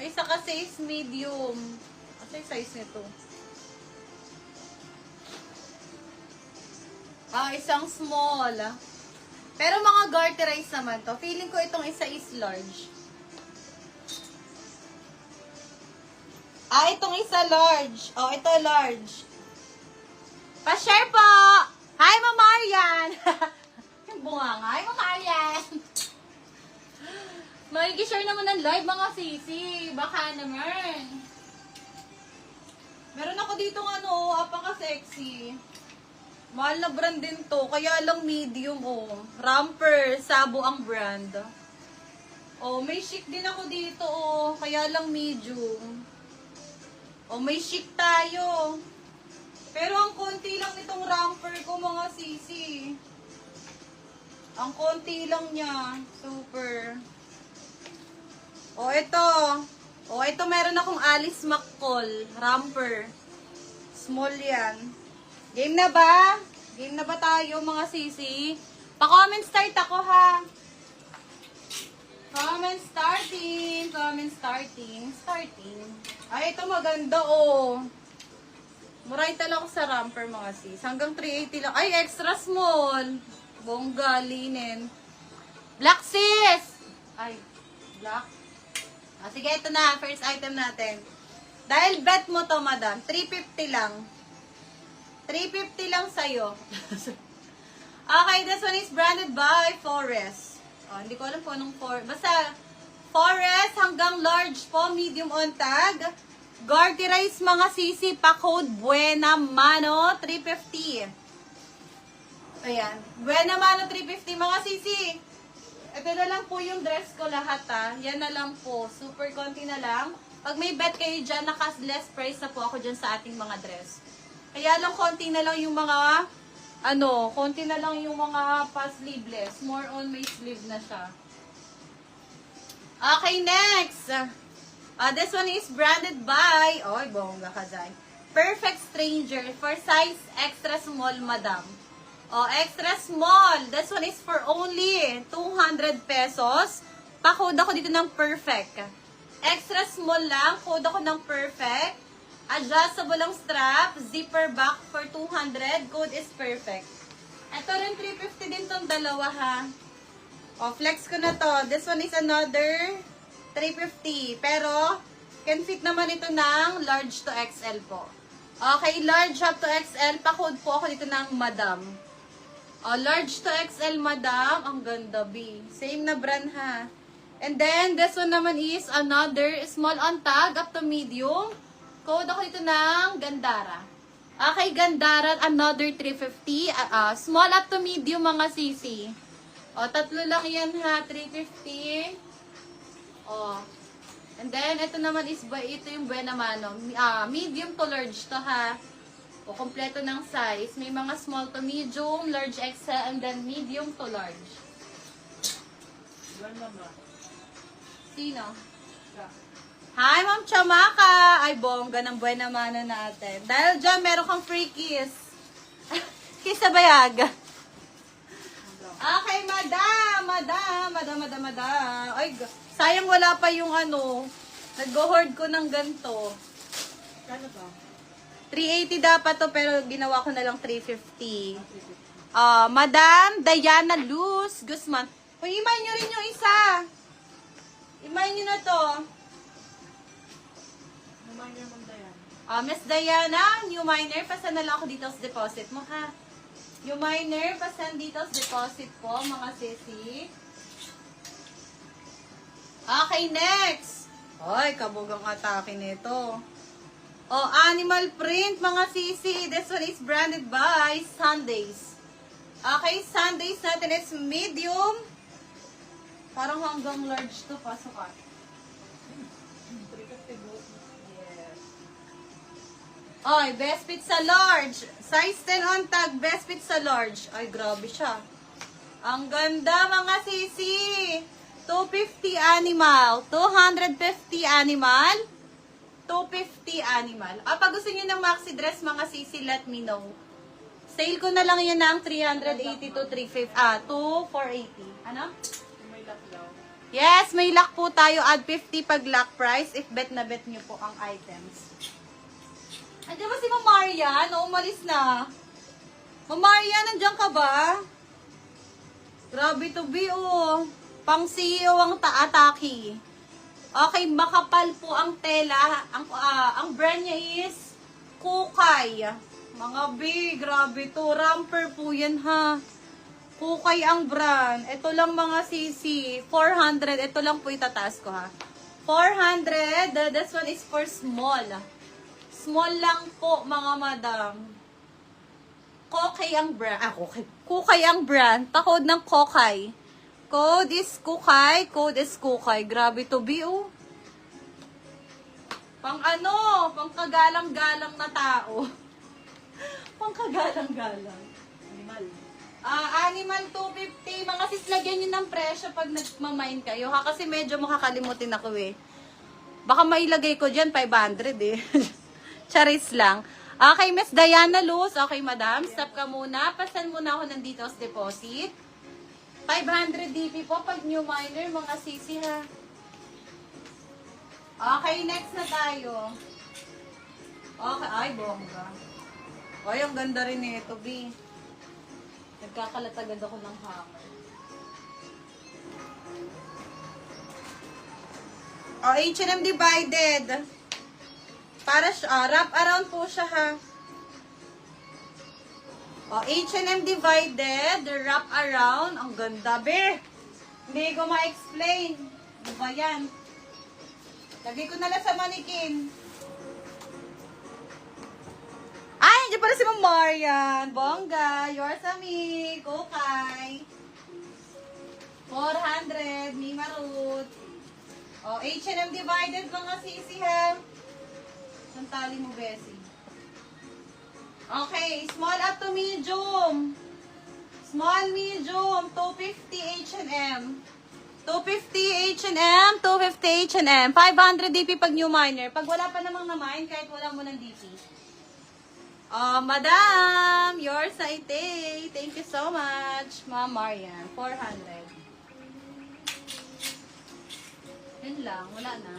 Yung isa kasi is medium. Ano yung size nito? Isang small. Pero mga garterize naman to. Feeling ko itong isa is large. Itong isa large. Ito large. Pa-share po! Hi, Ma'am Marian! Yung bunga nga. Hi, Ma'am Marian! Mag-share naman ng live, mga sisi. Baka naman. Meron ako dito apaka-sexy. Mahal na brand din to. Kaya lang medium, Ramper, Sabo ang brand. May chic din ako dito, Kaya lang medium. May chic tayo. Pero ang konti lang nitong Ramper ko, mga sisi. Ang konti lang niya. Super. Ito meron akong Alice McCall. Ramper. Small yan. Game na ba? Game na ba tayo, mga sisi? Pa-comment start ako, ha? Comment starting. Comment starting. Starting. Ito maganda, Murayta lang ako sa Ramper, mga sis. Hanggang 380 lang. Extra small. Bongga, linen. Black, sis! Black. Sige, ito na. First item natin. Dahil bet mo to, madam. 350 lang. 350 lang sa'yo. Okay, this one is branded by Forest. Hindi ko alam po anong Forest. Basta, Forest hanggang large po, medium on tag. Garterize, mga sisi, pa-code Buena Mano 350. Ayan. Buena Mano 350, mga sisi. Ito na lang po yung dress ko lahat, Yan na lang po. Super konti na lang. Pag may bet kayo dyan, naka-less price na po ako dyan sa ating mga dress. Kaya lang konti na lang yung mga, konti na lang yung mga pa-sleeveless. More on may sleeve na siya. Okay, next. This one is branded by, bongga ka dyan. Perfect Stranger for size extra small, madam. Extra small. This one is for only 200 pesos. Pa-code ako dito ng perfect. Extra small lang. Code ako ng perfect. Adjustable ang strap. Zipper back for 200. Code is perfect. Ito rin 350 din tong dalawa, ha. Flex ko na to. This one is another 350. Pero, can fit naman ito ng large to XL po. Okay, large up to XL. Pa-code po ako dito ng madam. Large to XL, madam. Ang ganda, B. Same na brand, ha. And then, this one naman is another small on tag up to medium. Code ako dito ng Gandara. Okay, Gandara, another 350. Small up to medium, mga sisi. Tatlo lang yan, ha. 350. And then, ito naman is, ito yung Buena Mano. Medium to large to, ha. Kompleto ng size. May mga small to medium, large XL, and then medium to large. Sino? Hi, Ma'am Chamaka! Bongga ng Buena Mano natin. Dahil dyan, meron kang free kiss. Kiss sa bayag. Okay, madam. Sayang wala pa yung nag-hoard ko ng ganito. Kano ba? 380 dapat to, pero ginawa ko na lang 350. Madam Diana Luz Guzman. Imayin nyo rin yung isa. Imayin nyo na to. Miss Diana, new minor, pasan na lang ako dito sa deposit mo, ha? New minor, pasan dito sa deposit po, mga sisi. Okay, next. Kabugang atake nito. Animal print, mga sisi. This one is branded by Sundays. Okay, Sundays natin is medium. Parang hanggang large to, pasok ka. Best fit sa large. Size 10 on tag, best fit sa large. Grabe siya. Ang ganda, mga sisi. 250 animal. 250 animal. 250 animal. Pag gusto nyo ng maxi dress, mga sisi, let me know. Sale ko na lang yun ng 380 to 480. Ano? May laplaw. Yes, may lock po tayo. Add 50 pag lock price if bet na bet nyo po ang items. Andiyan ba si Ma'am Maria? No, umalis na. Ma'am Maria, nandiyan ka ba? Grabe to be, oh. Pang CEO ang taataki. Okay, makapal po ang tela. Ang brand niya is Kukay. Mga B, grabe to. Ramper po yan, ha. Kukay ang brand. Ito lang mga CC. 400. Ito lang po itataas ko, ha. 400. This one is for small. Small lang po, mga madam. Kokay ang brand. Kukay ang brand. Pa-code ng Kokay. Code is Kukay. Code is Kukay. Grabe to be, oh. Pang ano? Pang kagalang-galang na tao. Pang kagalang-galang. Animal. Animal 250. Mga sis, lagyan nyo ng presyo pag nagmamine kayo. Ha? Kasi medyo makakalimutin ako eh. Baka mailagay ko dyan 500 eh. Charis lang. Okay, Miss Diana Luz. Okay, madam. Stop ka muna. Pasan muna ako ng details deposit. 500 DP po pag new miner, mga sisi ha. Okay, next na tayo. Okay, ay bongga. Ay, ang ganda rin nito, B. Nagkakalatagad ako ng hammer. H&M divided. Para wrap around po siya ha. H&M divided, wrap around. Ang ganda, be. Hindi ko ma-explain. Ano ba yan? Lagay ko na lang sa manikin. Ay, nandiyan pala si Ma'am Marian. Bongga. Yours ami. Kukay. 400. Mima Root. H&M divided mga sisi ha. Ang tali mo, Bessie. Okay, small up to medium. Small, medium, 250 H&M. 250 H&M, 250 H&M. 500 DP pag new miner. Pag wala pa namang na-mine, kahit wala mo ng DP. Madam, yours I take. Thank you so much, Ma'am Marian. 400. Yun lang, wala na.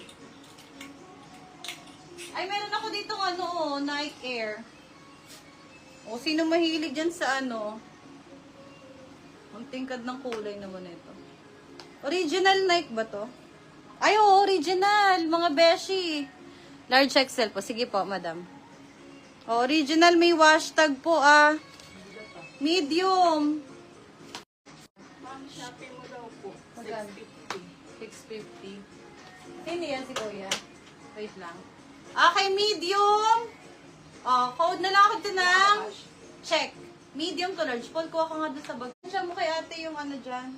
Ay, meron ako dito Nike Air. Sino mahilig dyan sa ano? Ang tingkad ng kulay naman ito. Original Nike ba to? Ay, original. Mga beshi. Large XL po. Sige po, madam. Original, may hashtag po medium. Ma'am, shopping mo daw po. Magkano? 650. Hindi yan si Kuya. Wait lang. Okay, medium. Code na lang ako dito ng check. Medium to large. Paul, kuha ka nga doon sa bag. Siya mo kay ate yung ano dyan.